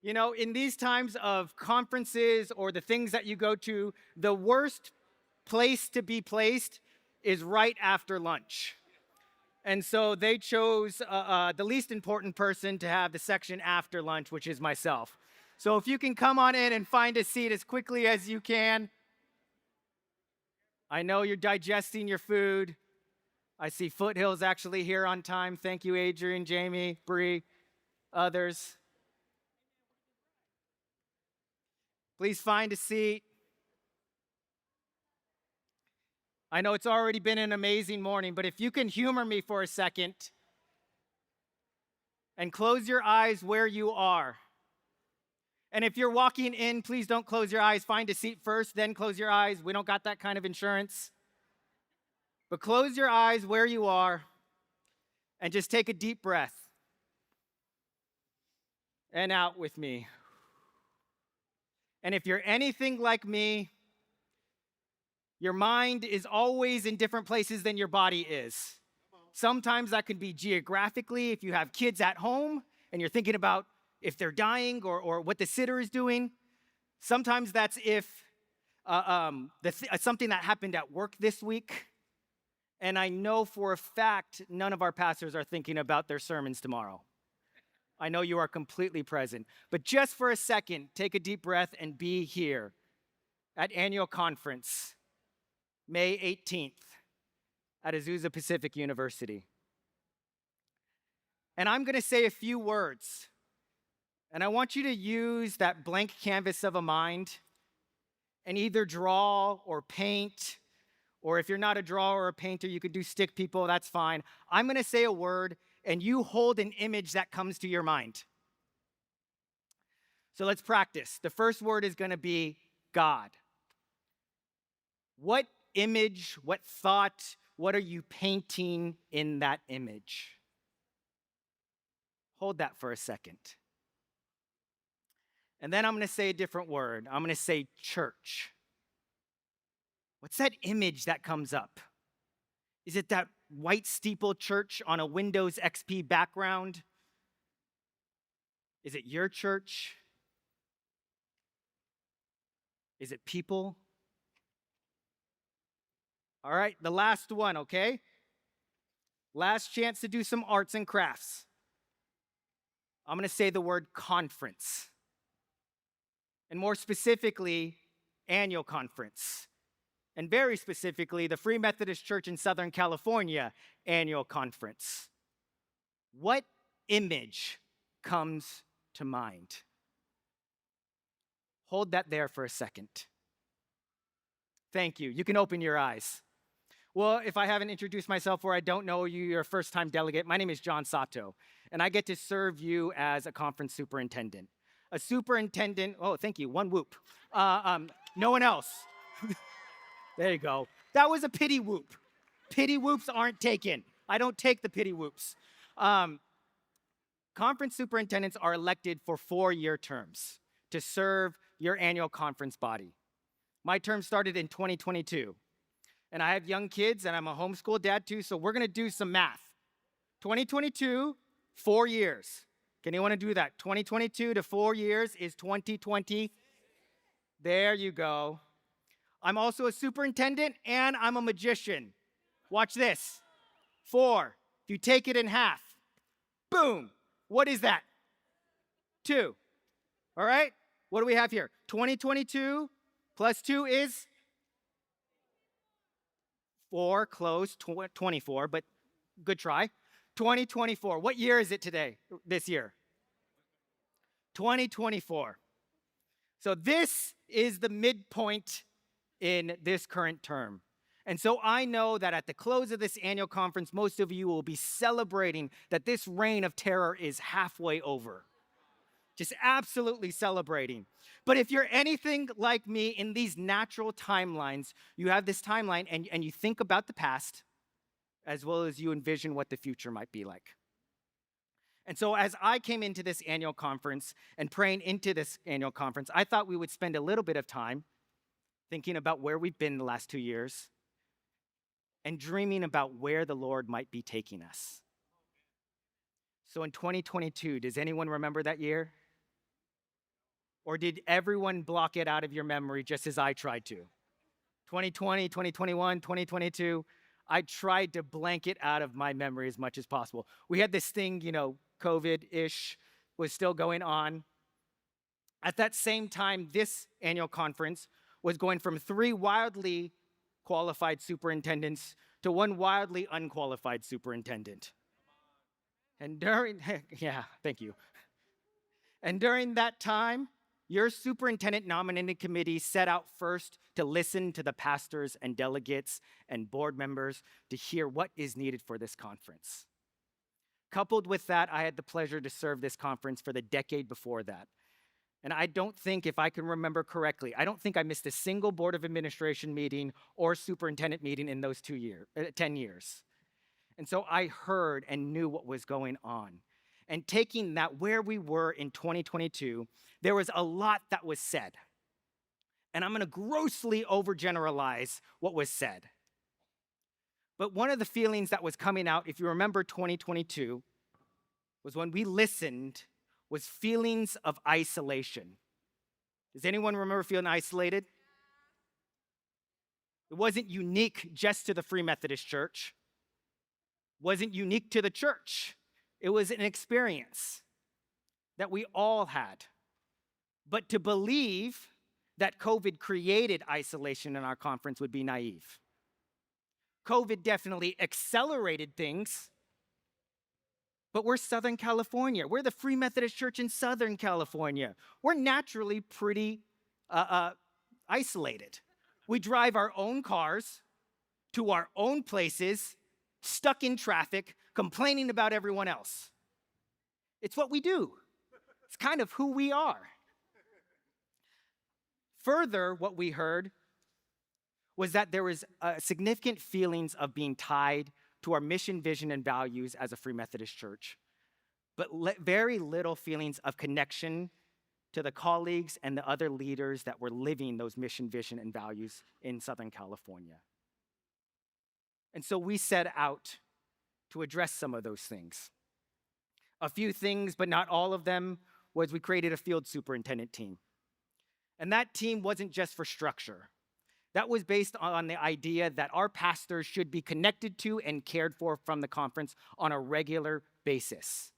You know, in these times of conferences or the things that you go to, the worst place to be placed is right after lunch. And so they chose the least important person to have the section after lunch, which is myself. So if you can come on in and find a seat as quickly as you can. I know you're digesting your food. I see Foothills actually here on time. Thank you, Adrian, Jamie, Bree, others. Please find a seat. I know it's already been an amazing morning, but if you can humor me for a second and close your eyes where you are. And if you're walking in, please don't close your eyes. Find a seat first, then close your eyes. We don't got that kind of insurance. But close your eyes where you are and just take a deep breath. And out with me. And if you're anything like me, your mind is always in different places than your body is. Sometimes that can be geographically, if you have kids at home and you're thinking about if they're dying or what the sitter is doing. Sometimes that's if something that happened at work this week. And I know for a fact none of our pastors are thinking about their sermons tomorrow. I know you are completely present. But just for a second, take a deep breath and be here at annual conference, May 18th at Azusa Pacific University. And I'm going to say a few words. And I want you to use that blank canvas of a mind and either draw or paint, or if you're not a drawer or a painter, you could do stick people, that's fine. I'm going to say a word, and you hold an image that comes to your mind. So let's practice. The first word is going to be God. What image, what thought, what are you painting in that image? Hold that for a second. And then I'm going to say a different word. I'm going to say church. What's that image that comes up? Is it that white steeple church on a Windows XP background? Is it your church? Is it people? All right, the last one, okay? Last chance to do some arts and crafts. I'm going to say the word conference. And more specifically, annual conference. And very specifically, the Free Methodist Church in Southern California annual conference. What image comes to mind? Hold that there for a second. Thank you. You can open your eyes. Well, if I haven't introduced myself or I don't know you, you're a first-time delegate. My name is Jon Sato, and I get to serve you as a conference superintendent. A superintendent, oh, thank you, one whoop. No one else. There you go. That was a pity whoop. Pity whoops aren't taken. I don't take the pity whoops. Conference superintendents are elected for 4-year terms to serve your annual conference body. My term started in 2022. And I have young kids, and I'm a homeschool dad too, so we're going to do some math. 2022, 4 years. Can anyone do that? 2022 to 4 years is 2020. There you go. I'm also a superintendent, and I'm a magician. Watch this. 4. If you take it in half, boom. What is that? 2. All right? What do we have here? 2022 plus 2 is 4, close, 24, but good try. 2024. What year is it today, this year? 2024. So this is the midpoint in this current term. And so I know that at the close of this annual conference, most of you will be celebrating that this reign of terror is halfway over. Just absolutely celebrating. But if you're anything like me in these natural timelines, you have this timeline and you think about the past as well as you envision what the future might be like. And so as I came into this annual conference and praying into this annual conference, I thought we would spend a little bit of time thinking about where we've been the last 2 years and dreaming about where the Lord might be taking us. So in 2022, does anyone remember that year? Or did everyone block it out of your memory just as I tried to? 2020, 2021, 2022, I tried to blank it out of my memory as much as possible. We had this thing, COVID-ish was still going on. At that same time, this annual conference was going from 3 wildly qualified superintendents to 1 wildly unqualified superintendent. And yeah, thank you. And during that time, your superintendent nominating committee set out first to listen to the pastors and delegates and board members to hear what is needed for this conference. Coupled with that, I had the pleasure to serve this conference for the decade before that. And I don't think, if I can remember correctly, I don't think I missed a single Board of Administration meeting or superintendent meeting in those 10 years. And so I heard and knew what was going on. And taking that where we were in 2022, there was a lot that was said. And I'm going to grossly overgeneralize what was said. But one of the feelings that was coming out, if you remember 2022, was when we listened, was feelings of isolation. Does anyone remember feeling isolated? It wasn't unique just to the Free Methodist Church. It wasn't unique to the church. It was an experience that we all had. But to believe that COVID created isolation in our conference would be naive. COVID definitely accelerated things, but we're Southern California. We're the Free Methodist Church in Southern California. We're naturally pretty isolated. We drive our own cars to our own places, stuck in traffic, complaining about everyone else. It's what we do. It's kind of who we are. Further, what we heard was that there was significant feelings of being tied to our mission, vision, and values as a Free Methodist Church, but very little feelings of connection to the colleagues and the other leaders that were living those mission, vision, and values in Southern California. And so we set out to address some of those things. A few things, but not all of them, was we created a field superintendent team. And that team wasn't just for structure. That was based on the idea that our pastors should be connected to and cared for from the conference on a regular basis.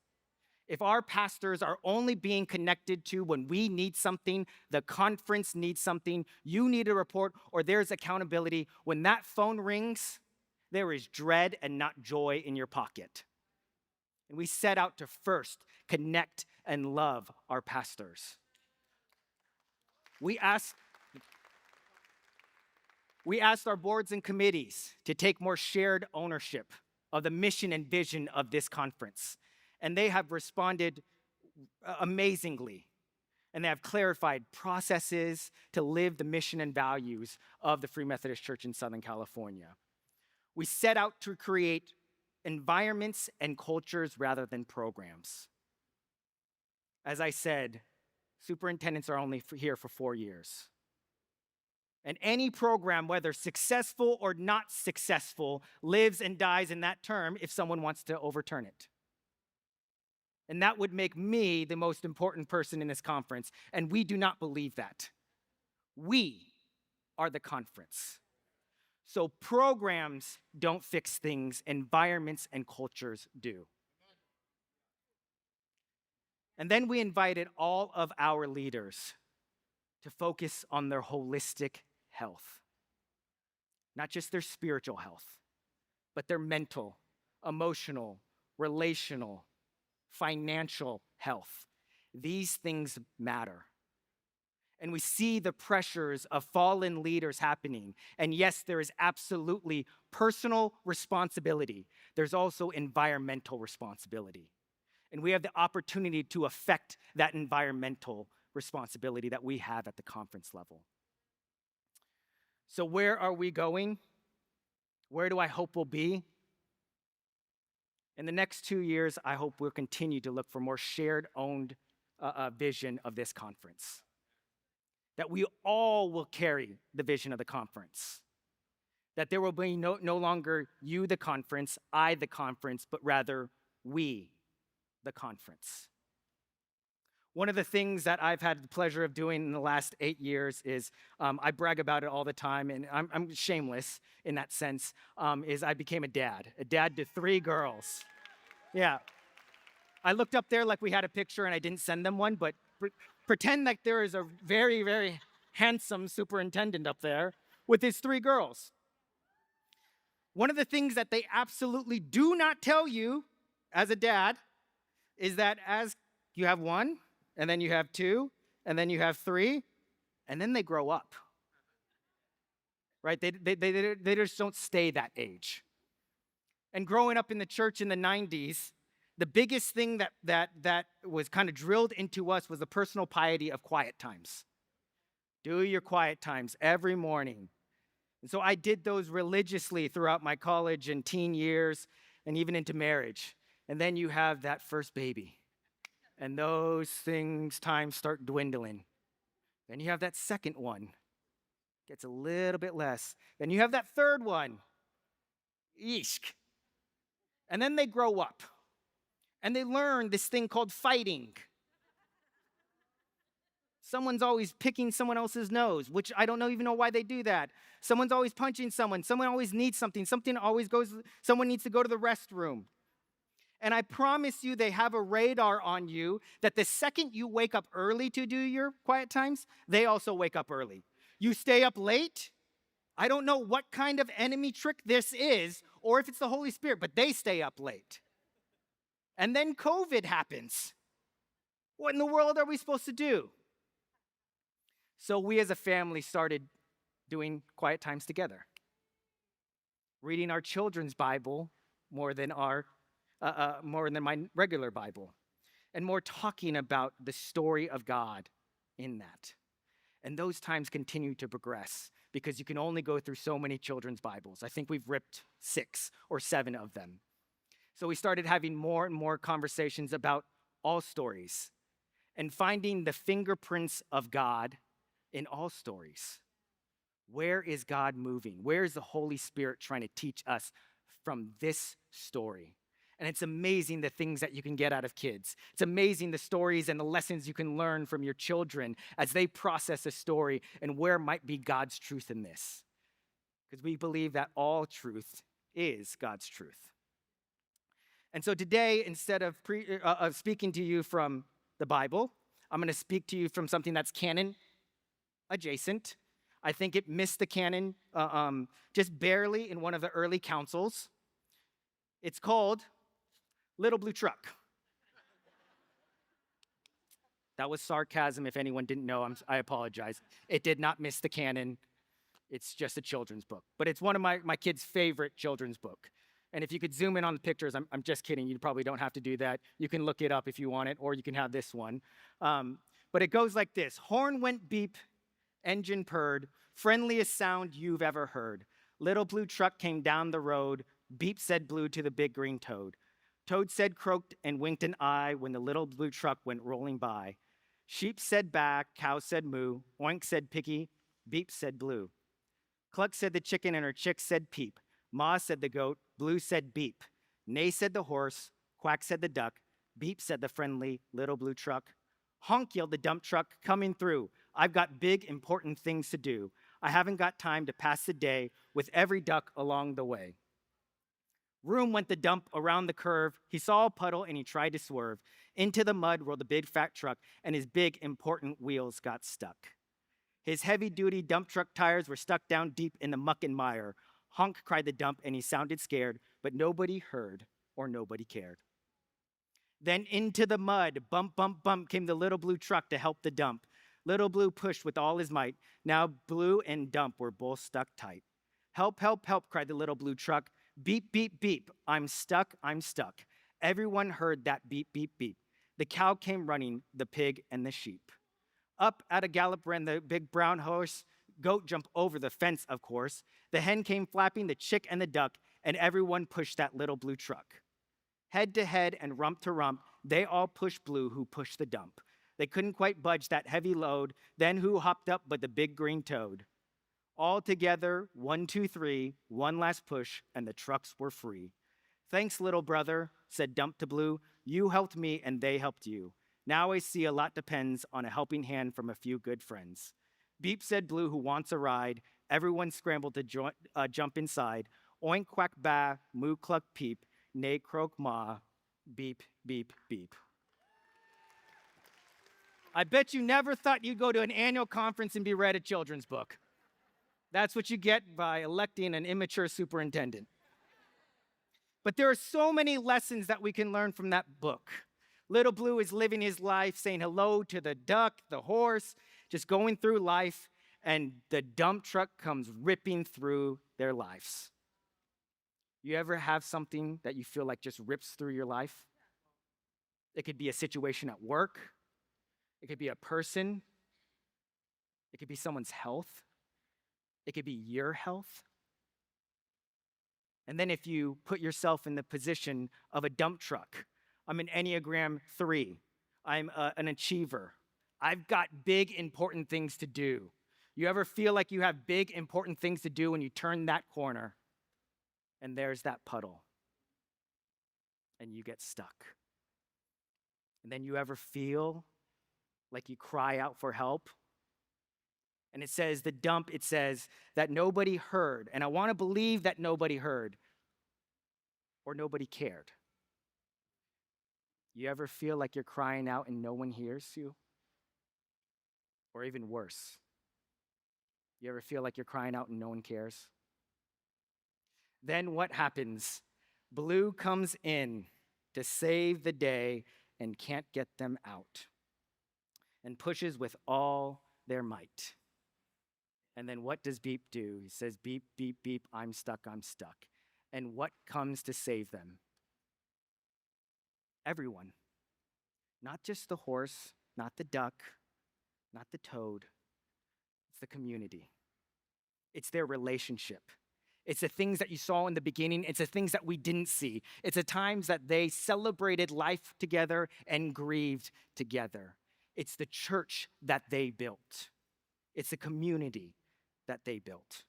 If our pastors are only being connected to when we need something, the conference needs something, you need a report, or there's accountability, when that phone rings, there is dread and not joy in your pocket. And we set out to first connect and love our pastors. We asked our boards and committees to take more shared ownership of the mission and vision of this conference. And they have responded amazingly. And they have clarified processes to live the mission and values of the Free Methodist Church in Southern California. We set out to create environments and cultures rather than programs. As I said, superintendents are only here for 4 years. And any program, whether successful or not successful, lives and dies in that term if someone wants to overturn it. And that would make me the most important person in this conference, and we do not believe that. We are the conference. So programs don't fix things, environments and cultures do. And then we invited all of our leaders to focus on their holistic health. Not just their spiritual health, but their mental, emotional, relational, financial health. These things matter. And we see the pressures of fallen leaders happening. And yes, there is absolutely personal responsibility. There's also environmental responsibility. And we have the opportunity to affect that environmental responsibility that we have at the conference level. So where are we going? Where do I hope we'll be? In the next 2 years, I hope we'll continue to look for more shared, owned vision of this conference. That we all will carry the vision of the conference. That there will be no longer you, the conference, I, the conference, but rather we, the conference. One of the things that I've had the pleasure of doing in the last 8 years is I brag about it all the time, and I'm shameless in that sense, is I became a dad to 3 girls. Yeah. I looked up there like we had a picture and I didn't send them one, but pretend like there is a very, very handsome superintendent up there with his 3 girls. One of the things that they absolutely do not tell you as a dad is that as you have 1, and then you have 2, and then you have 3, and then they grow up. Right? They just don't stay that age. And growing up in the church in the 90s, the biggest thing that was kind of drilled into us was the personal piety of quiet times. Do your quiet times every morning. And so I did those religiously throughout my college and teen years and even into marriage. And then you have that first baby. And those times start dwindling. Then you have that second one. Gets a little bit less. Then you have that third one. Eesh. And then they grow up. And they learn this thing called fighting. Someone's always picking someone else's nose, which I don't even know why they do that. Someone's always punching someone. Someone always needs something. Someone needs to go to the restroom. And I promise you, they have a radar on you that the second you wake up early to do your quiet times, they also wake up early. You stay up late. I don't know what kind of enemy trick this is, or if it's the Holy Spirit, but they stay up late. And then COVID happens. What in the world are we supposed to do? So we as a family started doing quiet times together. Reading our children's Bible more than my regular Bible. And more talking about the story of God in that. And those times continue to progress because you can only go through so many children's Bibles. I think we've ripped 6 or 7 of them. So we started having more and more conversations about all stories and finding the fingerprints of God in all stories. Where is God moving? Where is the Holy Spirit trying to teach us from this story? And it's amazing the things that you can get out of kids. It's amazing the stories and the lessons you can learn from your children as they process a story and where might be God's truth in this. Because we believe that all truth is God's truth. And so today, instead of speaking to you from the Bible, I'm going to speak to you from something that's canon adjacent. I think it missed the canon just barely in one of the early councils. It's called Little Blue Truck. That was sarcasm. If anyone didn't know, I apologize. It did not miss the canon. It's just a children's book. But it's one of my kids' favorite children's book. And if you could zoom in on the pictures, I'm just kidding. You probably don't have to do that. You can look it up if you want it, or you can have this one. But it goes like this. Horn went beep, engine purred, friendliest sound you've ever heard. Little blue truck came down the road. Beep said blue to the big green toad. Toad said croaked and winked an eye when the little blue truck went rolling by. Sheep said baa, cow said moo, oink said piggy, beep said blue. Cluck said the chicken and her chick said peep. Ma said the goat, blue said beep. Neigh said the horse, quack said the duck, beep said the friendly little blue truck. Honk yelled the dump truck, coming through. I've got big, important things to do. I haven't got time to pass the day with every duck along the way. Room went the dump around the curve. He saw a puddle and he tried to swerve. Into the mud rolled the big fat truck and his big, important wheels got stuck. His heavy-duty dump truck tires were stuck down deep in the muck and mire. Honk, cried the dump, and he sounded scared, but nobody heard or nobody cared. Then into the mud, bump, bump, bump, came the little blue truck to help the dump. Little blue pushed with all his might. Now blue and dump were both stuck tight. Help, help, help, cried the little blue truck. Beep, beep, beep, I'm stuck, I'm stuck. Everyone heard that beep, beep, beep. The cow came running, the pig and the sheep. Up at a gallop ran the big brown horse. Goat jumped over the fence, of course. The hen came flapping, the chick and the duck, and everyone pushed that little blue truck. Head to head and rump to rump, they all pushed blue who pushed the dump. They couldn't quite budge that heavy load. Then who hopped up but the big green toad? All together, 1, 2, 3, one last push, and the trucks were free. Thanks, little brother, said Dump to Blue. You helped me and they helped you. Now I see a lot depends on a helping hand from a few good friends. Beep, said Blue, who wants a ride. Everyone scrambled to jump inside. Oink, quack, ba, moo, cluck, peep, neigh, croak, ma, beep, beep, beep. I bet you never thought you'd go to an annual conference and be read a children's book. That's what you get by electing an immature superintendent. But there are so many lessons that we can learn from that book. Little Blue is living his life, saying hello to the duck, the horse, just going through life, and the dump truck comes ripping through their lives. You ever have something that you feel like just rips through your life? It could be a situation at work. It could be a person. It could be someone's health. It could be your health. And then if you put yourself in the position of a dump truck, I'm an Enneagram 3. I'm an achiever. I've got big, important things to do. You ever feel like you have big, important things to do when you turn that corner and there's that puddle and you get stuck? And then you ever feel like you cry out for help? And it says that nobody heard. And I want to believe that nobody heard or nobody cared. You ever feel like you're crying out and no one hears you? Or even worse, you ever feel like you're crying out and no one cares? Then what happens? Blue comes in to save the day and can't get them out, and pushes with all their might. And then what does Beep do? He says, beep, beep, beep, I'm stuck, I'm stuck. And what comes to save them? Everyone. Not just the horse, not the duck, not the toad. It's the community. It's their relationship. It's the things that you saw in the beginning. It's the things that we didn't see. It's the times that they celebrated life together and grieved together. It's the church that they built. It's the community that they built.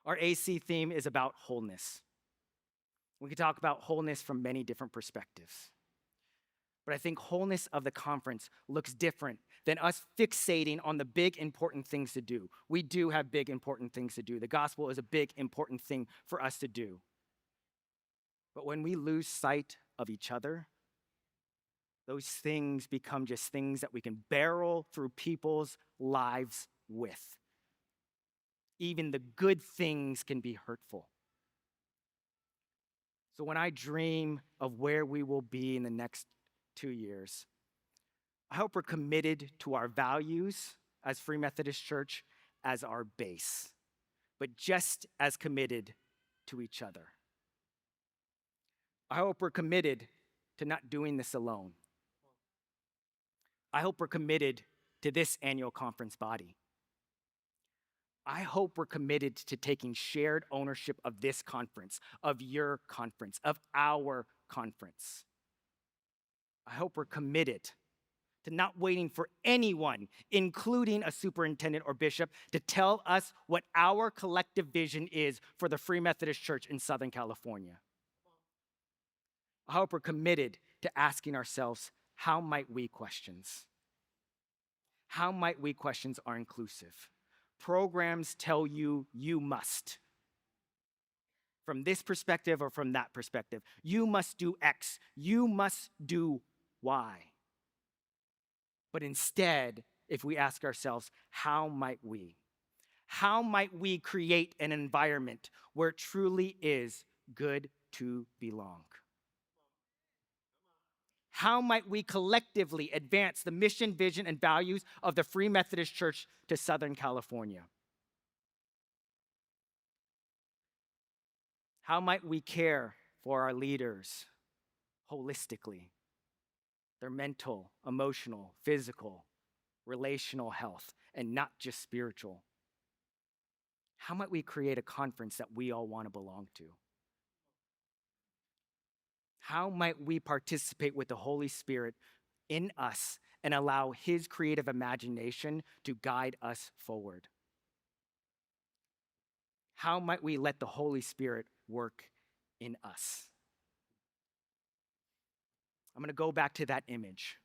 Our AC theme is about wholeness. We can talk about wholeness from many different perspectives. But I think wholeness of the conference looks different than us fixating on the big, important things to do. We do have big, important things to do. The gospel is a big, important thing for us to do. But when we lose sight of each other, those things become just things that we can barrel through people's lives with. Even the good things can be hurtful. So when I dream of where we will be in the next 2 years, I hope we're committed to our values as Free Methodist Church as our base, but just as committed to each other. I hope we're committed to not doing this alone. I hope we're committed to this annual conference body. I hope we're committed to taking shared ownership of this conference, of your conference, of our conference. I hope we're committed to not waiting for anyone, including a superintendent or bishop, to tell us what our collective vision is for the Free Methodist Church in Southern California. I hope we're committed to asking ourselves, how might we questions? How might we questions are inclusive? Programs tell you you must. From this perspective or from that perspective. You must do X. You must do Y. But instead, if we ask ourselves, how might we? How might we create an environment where it truly is good to belong? How might we collectively advance the mission, vision, and values of the Free Methodist Church to Southern California? How might we care for our leaders holistically? Their mental, emotional, physical, relational health, and not just spiritual. How might we create a conference that we all want to belong to? How might we participate with the Holy Spirit in us and allow His creative imagination to guide us forward? How might we let the Holy Spirit work in us? I'm going to go back to that image.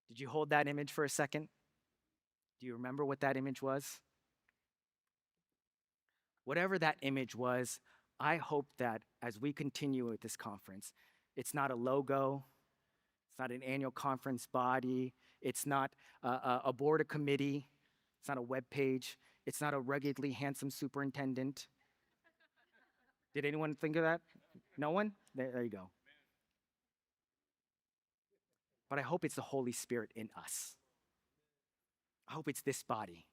Did you hold that image for a second? Do you remember what that image was? Whatever that image was, I hope that as we continue with this conference, it's not a logo, it's not an annual conference body, it's not a board of committee, it's not a web page, it's not a ruggedly handsome superintendent. Did anyone think of that? No one? There you go. But I hope it's the Holy Spirit in us. I hope it's this body.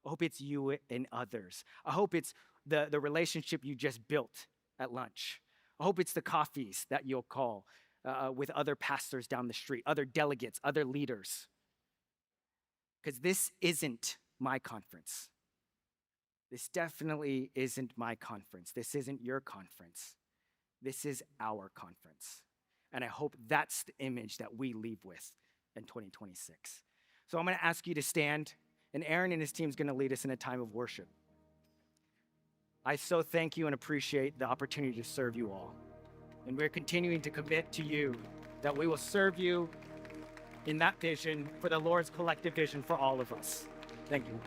I hope it's you and others. I hope it's the relationship you just built at lunch. I hope it's the coffees that you'll call with other pastors down the street, other delegates, other leaders. Because this isn't my conference. This definitely isn't my conference. This isn't your conference. This is our conference. And I hope that's the image that we leave with in 2026. So I'm going to ask you to stand, and Aaron and his team is going to lead us in a time of worship. I so thank you and appreciate the opportunity to serve you all. And we're continuing to commit to you that we will serve you in that vision for the Lord's collective vision for all of us. Thank you.